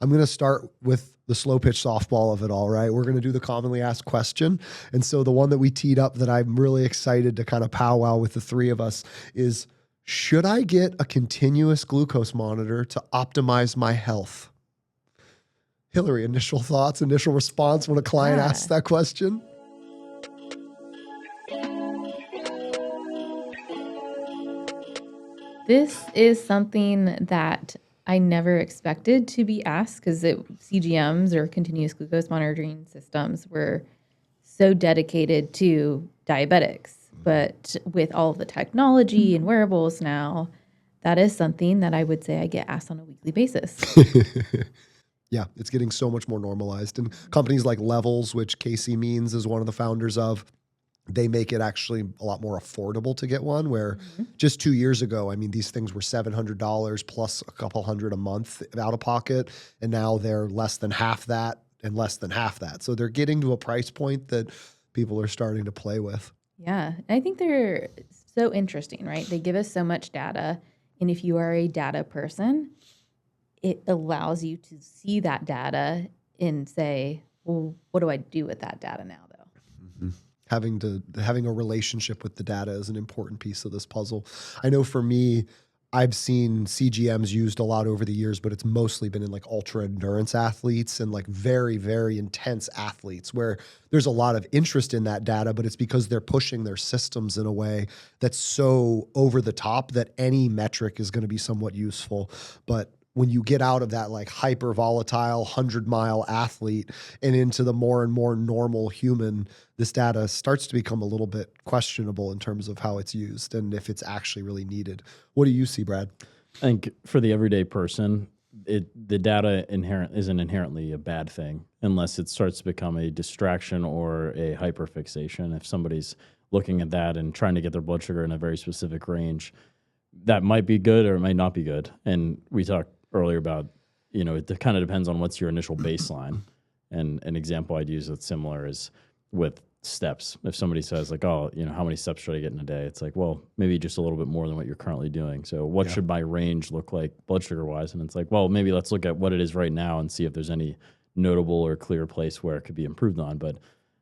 I'm going to start with the slow pitch softball of it all, right? We're going to do the commonly asked question. And so the one that we teed up that I'm really excited to kind of powwow with the three of us is, should I get a continuous glucose monitor to optimize my health? Hillary, initial thoughts, initial response when a client asks that question? This is something that I never expected to be asked because CGMs or continuous glucose monitoring systems were so dedicated to diabetics. But with all of the technology and wearables now, that is something that I would say I get asked on a weekly basis. Yeah, it's getting so much more normalized. And companies like Levels, which Casey Means is one of the founders of, they make it actually a lot more affordable to get one, where just 2 years ago, I mean, these things were $700 plus a couple hundred a month out of pocket. And now they're less than half that and less than half that. So they're getting to a price point that people are starting to play with. Yeah, I think they're so interesting, right? They give us so much data. And if you are a data person, it allows you to see that data and say, well, what do I do with that data now, though? Having a relationship with the data is an important piece of this puzzle. I know for me, I've seen CGMs used a lot over the years, but it's mostly been in like ultra endurance athletes and like very, very intense athletes where there's a lot of interest in that data, but it's because they're pushing their systems in a way that's so over the top that any metric is going to be somewhat useful. But when you get out of that like hyper volatile 100-mile athlete and into the more and more normal human, this data starts to become a little bit questionable in terms of how it's used and if it's actually really needed. What do you see, Brad? I think for the everyday person, the data isn't inherently a bad thing unless it starts to become a distraction or a hyperfixation. If somebody's looking at that and trying to get their blood sugar in a very specific range, that might be good or it might not be good. And we talked earlier about, it kind of depends on what's your initial baseline. And an example I'd use that's similar is with steps. If somebody says like, oh, how many steps should I get in a day? It's like, well, maybe just a little bit more than what you're currently doing. So what should my range look like blood sugar wise? And it's like, well, maybe let's look at what it is right now and see if there's any notable or clear place where it could be improved on. But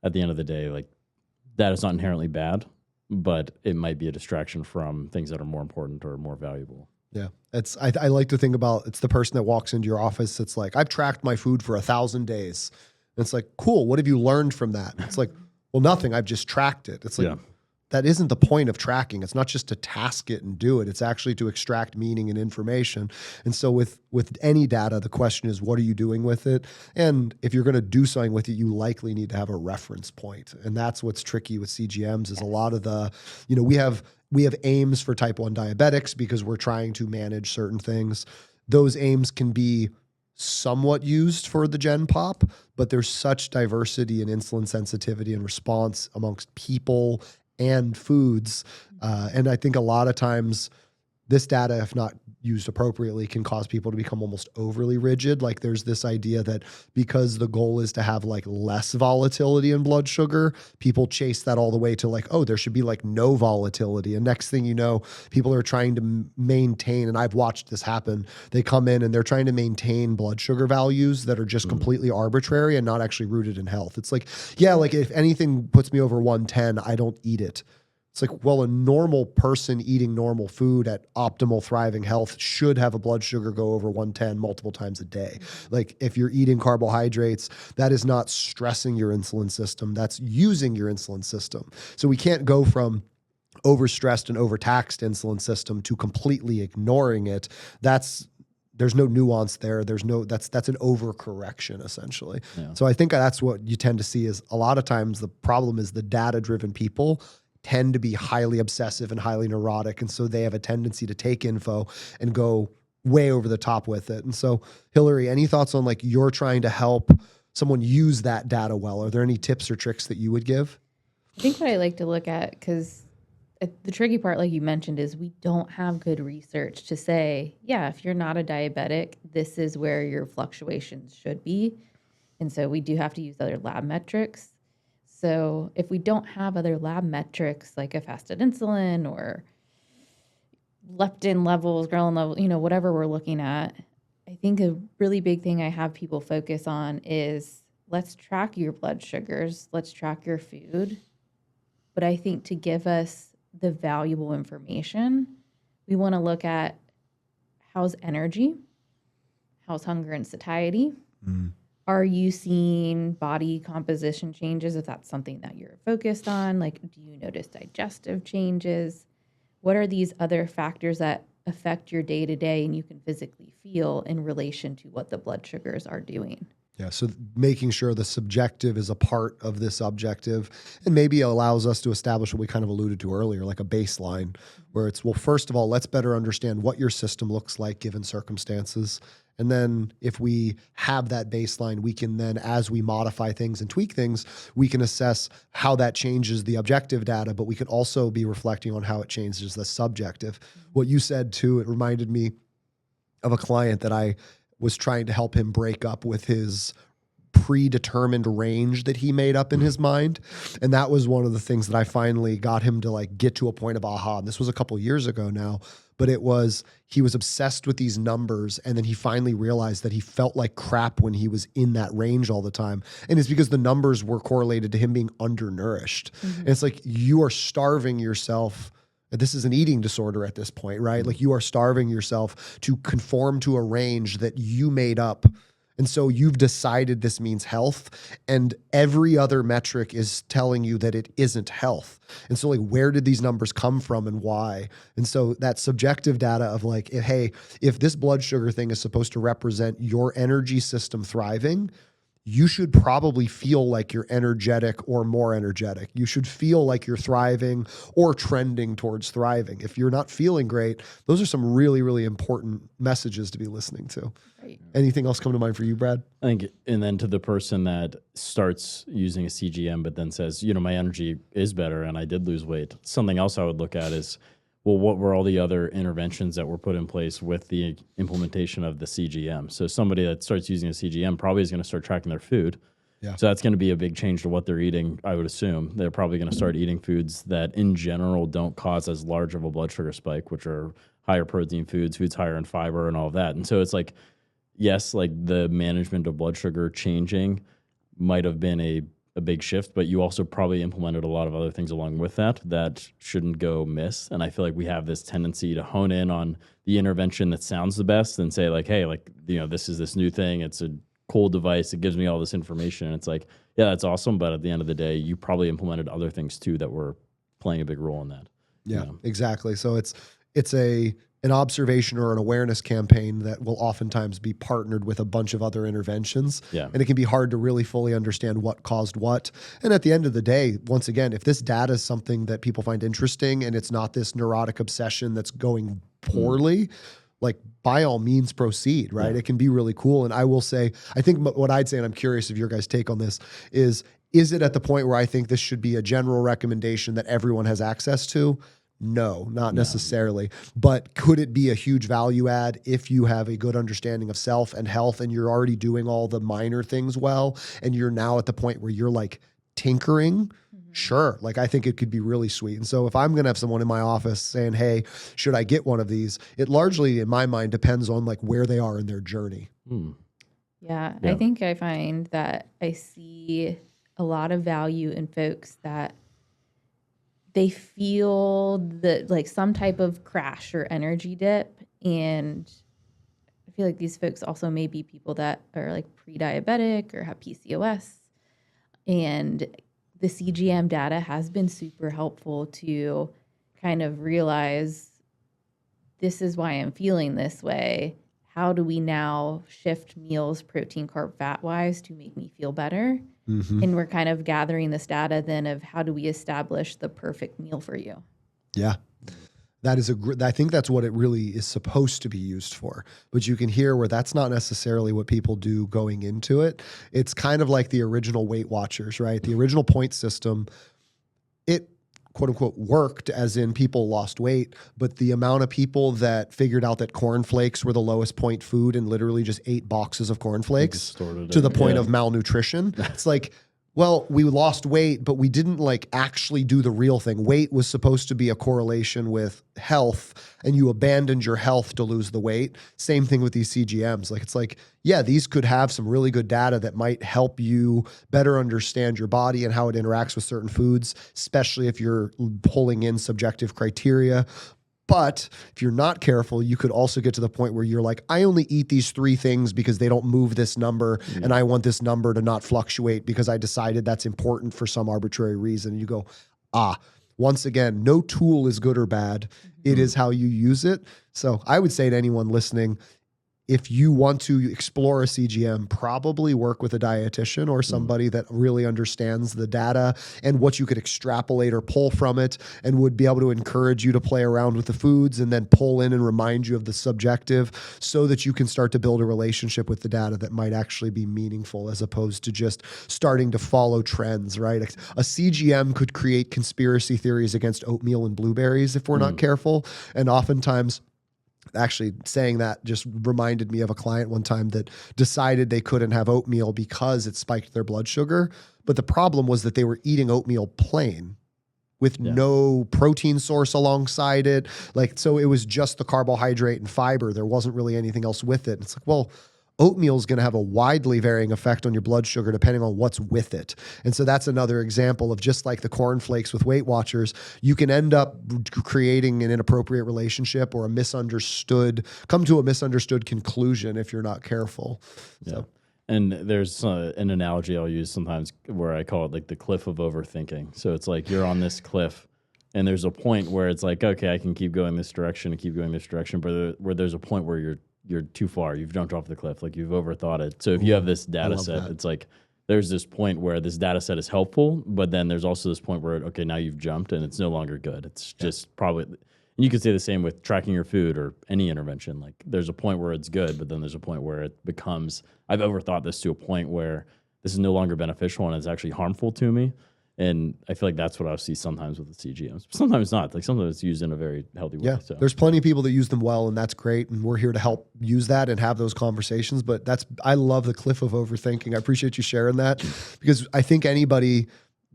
at the end of the day, like that is not inherently bad, but it might be a distraction from things that are more important or more valuable. Yeah. I like to think about, it's the person that walks into your office. It's like, I've tracked my food for 1,000 days. And it's like, cool. What have you learned from that? It's like, well, nothing. I've just tracked it. It's like, that isn't the point of tracking. It's not just to task it and do it. It's actually to extract meaning and information. And so with any data, the question is, what are you doing with it? And if you're going to do something with it, you likely need to have a reference point. And that's what's tricky with CGMs is a lot of the, we have aims for type 1 diabetics because we're trying to manage certain things. Those aims can be somewhat used for the gen pop, but there's such diversity in insulin sensitivity and response amongst people and foods. And I think a lot of times this data, if not used appropriately, can cause people to become almost overly rigid. Like there's this idea that because the goal is to have like less volatility in blood sugar, people chase that all the way to like, oh, there should be like no volatility. And next thing you know, people are trying to maintain, and I've watched this happen. They come in and they're trying to maintain blood sugar values that are just completely arbitrary and not actually rooted in health. It's like, yeah, like if anything puts me over 110, I don't eat it. It's like, well, a normal person eating normal food at optimal thriving health should have a blood sugar go over 110 multiple times a day. Like if you're eating carbohydrates, that is not stressing your insulin system. That's using your insulin system. So we can't go from overstressed and overtaxed insulin system to completely ignoring it. There's no nuance there. That's an overcorrection essentially. Yeah. So I think that's what you tend to see is a lot of times the problem is the data-driven people tend to be highly obsessive and highly neurotic. And so they have a tendency to take info and go way over the top with it. And so Hillary, any thoughts on like you're trying to help someone use that data well? Are there any tips or tricks that you would give? I think what I like to look at, because the tricky part, like you mentioned, is we don't have good research to say, yeah, if you're not a diabetic, this is where your fluctuations should be. And so we do have to use other lab metrics. So if we don't have other lab metrics like a fasted insulin or leptin levels, ghrelin levels, whatever we're looking at, I think a really big thing I have people focus on is let's track your blood sugars, let's track your food. But I think to give us the valuable information, we want to look at how's energy, how's hunger and satiety. Are you seeing body composition changes if that's something that you're focused on? Like, do you notice digestive changes? What are these other factors that affect your day to day and you can physically feel in relation to what the blood sugars are doing? Yeah, so making sure the subjective is a part of this objective and maybe allows us to establish what we kind of alluded to earlier, like a baseline where it's, well, first of all, let's better understand what your system looks like given circumstances. And then if we have that baseline, we can then, as we modify things and tweak things, we can assess how that changes the objective data, but we could also be reflecting on how it changes the subjective. What you said too, it reminded me of a client that I was trying to help him break up with his predetermined range that he made up in his mind. And that was one of the things that I finally got him to like get to a point of aha. And this was a couple years ago now, but it was, he was obsessed with these numbers. And then he finally realized that he felt like crap when he was in that range all the time. And it's because the numbers were correlated to him being undernourished. And it's like, you are starving yourself. This is an eating disorder at this point, right? Like you are starving yourself to conform to a range that you made up. And so you've decided this means health, and every other metric is telling you that it isn't health. And so like, where did these numbers come from and why? And so that subjective data of like, hey, if this blood sugar thing is supposed to represent your energy system thriving, you should probably feel like you're energetic or more energetic. You should feel like you're thriving or trending towards thriving. If you're not feeling great, those are some really, really important messages to be listening to. Right. Anything else come to mind for you, Brad? I think, and then to the person that starts using a CGM, but then says, you know, my energy is better and I did lose weight. Something else I would look at is, well, what were all the other interventions that were put in place with the implementation of the CGM? So somebody that starts using a CGM probably is going to start tracking their food. Yeah. So that's going to be a big change to what they're eating, I would assume. They're probably going to start eating foods that in general don't cause as large of a blood sugar spike, which are higher protein foods, foods higher in fiber and all of that. And so it's like, yes, like the management of blood sugar changing might have been a big shift, but you also probably implemented a lot of other things along with that shouldn't go miss. And I feel like we have this tendency to hone in on the intervention that sounds the best and say like, hey, like, you know, this is this new thing. It's a cool device. It gives me all this information. And it's like, yeah, that's awesome. But at the end of the day, you probably implemented other things too that were playing a big role in that. Yeah, You know? exactly. So it's an observation or an awareness campaign that will oftentimes be partnered with a bunch of other interventions. Yeah. And it can be hard to really fully understand what caused what. And at the end of the day, once again, if this data is something that people find interesting and it's not this neurotic obsession that's going poorly, like by all means proceed, right? Yeah. It can be really cool. And I will say, I think what I'd say, and I'm curious of your guys' take on this, is it at the point where I think this should be a general recommendation that everyone has access to? No, not necessarily. But could it be a huge value add if you have a good understanding of self and health and you're already doing all the minor things well and you're now at the point where you're like tinkering? Sure. Like I think it could be really sweet. And so if I'm going to have someone in my office saying, hey, should I get one of these? It largely, in my mind, depends on like where they are in their journey. Yeah, Yeah. I think I find that I see a lot of value in folks that they feel that like some type of crash or energy dip. And I feel like these folks also may be people that are like pre-diabetic or have PCOS. And the CGM data has been super helpful to kind of realize this is why I'm feeling this way. How do we now shift meals, protein, carb, fat wise to make me feel better? And we're kind of gathering this data then of how do we establish the perfect meal for you? Yeah. That is I think that's what it really is supposed to be used for. But you can hear where that's not necessarily what people do going into it. It's kind of like the original Weight Watchers, right? The original point system, it quote unquote worked as in people lost weight, but the amount of people that figured out that cornflakes were the lowest point food and literally just ate boxes of cornflakes Distorted to the it. point Yeah. of malnutrition. It's like, well, we lost weight, but we didn't like actually do the real thing. Weight was supposed to be a correlation with health, and you abandoned your health to lose the weight. Same thing with these CGMs. Like, it's like, yeah, these could have some really good data that might help you better understand your body and how it interacts with certain foods, especially if you're pulling in subjective criteria. But if you're not careful, you could also get to the point where you're like, I only eat these 3 things because they don't move this number, and I want this number to not fluctuate because I decided that's important for some arbitrary reason. You go, once again, no tool is good or bad. It is how you use it. So I would say to anyone listening, if you want to explore a CGM, probably work with a dietitian or somebody that really understands the data and what you could extrapolate or pull from it, and would be able to encourage you to play around with the foods and then pull in and remind you of the subjective, so that you can start to build a relationship with the data that might actually be meaningful, as opposed to just starting to follow trends, right? A CGM could create conspiracy theories against oatmeal and blueberries if we're not careful. And oftentimes, actually saying that just reminded me of a client one time that decided they couldn't have oatmeal because it spiked their blood sugar. But the problem was that they were eating oatmeal plain with no protein source alongside it. Like, so it was just the carbohydrate and fiber. There wasn't really anything else with it. It's like, well, oatmeal is going to have a widely varying effect on your blood sugar depending on what's with it. And so that's another example of, just like the cornflakes with Weight Watchers, you can end up creating an inappropriate relationship or come to a misunderstood conclusion if you're not careful. Yeah. So. And there's an analogy I'll use sometimes where I call it like the cliff of overthinking. So it's like you're on this cliff, and there's a point where it's like, okay, I can keep going this direction and keep going this direction, but where there's a point where you're too far. You've jumped off the cliff. Like, you've overthought it. So if you have this data set, it's like there's this point where this data set is helpful, but then there's also this point where, okay, now you've jumped and it's no longer good. It's just probably, and you could say the same with tracking your food or any intervention. Like, there's a point where it's good, but then there's a point where it becomes, I've overthought this to a point where this is no longer beneficial and it's actually harmful to me. And I feel like that's what I see sometimes with the CGMs. Sometimes not. Like, sometimes it's used in a very healthy way. Yeah, so there's plenty of people that use them well, and that's great. And we're here to help use that and have those conversations. But I love the cliff of overthinking. I appreciate you sharing that, because I think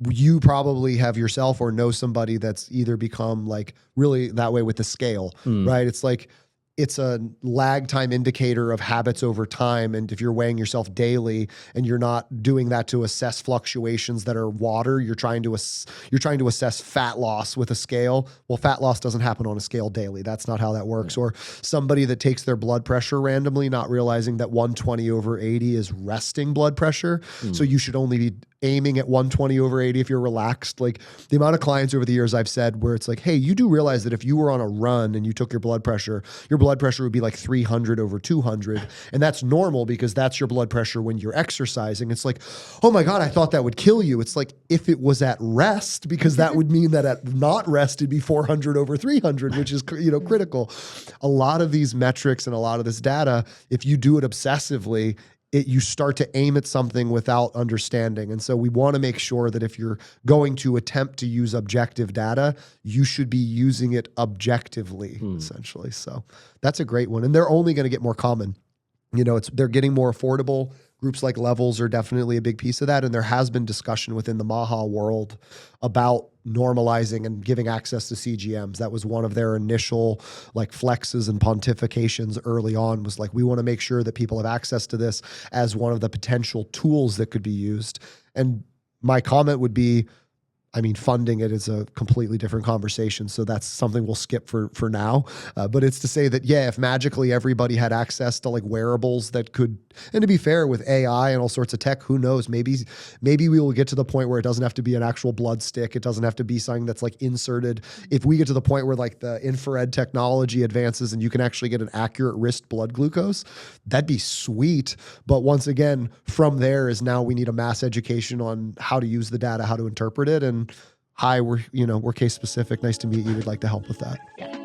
you probably have yourself or know somebody that's either become like really that way with the scale, right? It's like, it's a lag time indicator of habits over time. And if you're weighing yourself daily and you're not doing that to assess fluctuations that are water, you're trying to assess fat loss with a scale. Well, fat loss doesn't happen on a scale daily. That's not how that works. Or somebody that takes their blood pressure randomly, not realizing that 120/80 is resting blood pressure. So you should only be aiming at 120/80 if you're relaxed. Like, the amount of clients over the years I've said where it's like, hey, you do realize that if you were on a run and you took your blood pressure would be like 300/200. And that's normal because that's your blood pressure when you're exercising. It's like, oh my God, I thought that would kill you. It's like, if it was at rest, because that would mean that at not rest, it'd be 400/300, which is, critical. A lot of these metrics and a lot of this data, if you do it obsessively, you start to aim at something without understanding. And so we want to make sure that if you're going to attempt to use objective data, you should be using it objectively, essentially. So that's a great one. And they're only going to get more common. They're getting more affordable. Groups like Levels are definitely a big piece of that. And there has been discussion within the MAHA world about normalizing and giving access to CGMs. That was one of their initial flexes and pontifications early on, was like, we want to make sure that people have access to this as one of the potential tools that could be used. And my comment would be, funding it is a completely different conversation. So that's something we'll skip for now. But it's to say that, if magically everybody had access to wearables that could, and to be fair, with AI and all sorts of tech, who knows, maybe we will get to the point where it doesn't have to be an actual blood stick. It doesn't have to be something that's inserted. If we get to the point where the infrared technology advances and you can actually get an accurate wrist blood glucose, that'd be sweet. But once again, from there is now we need a mass education on how to use the data, how to interpret it. And hi, we're case specific. Nice to meet you. We'd like to help with that. Yeah.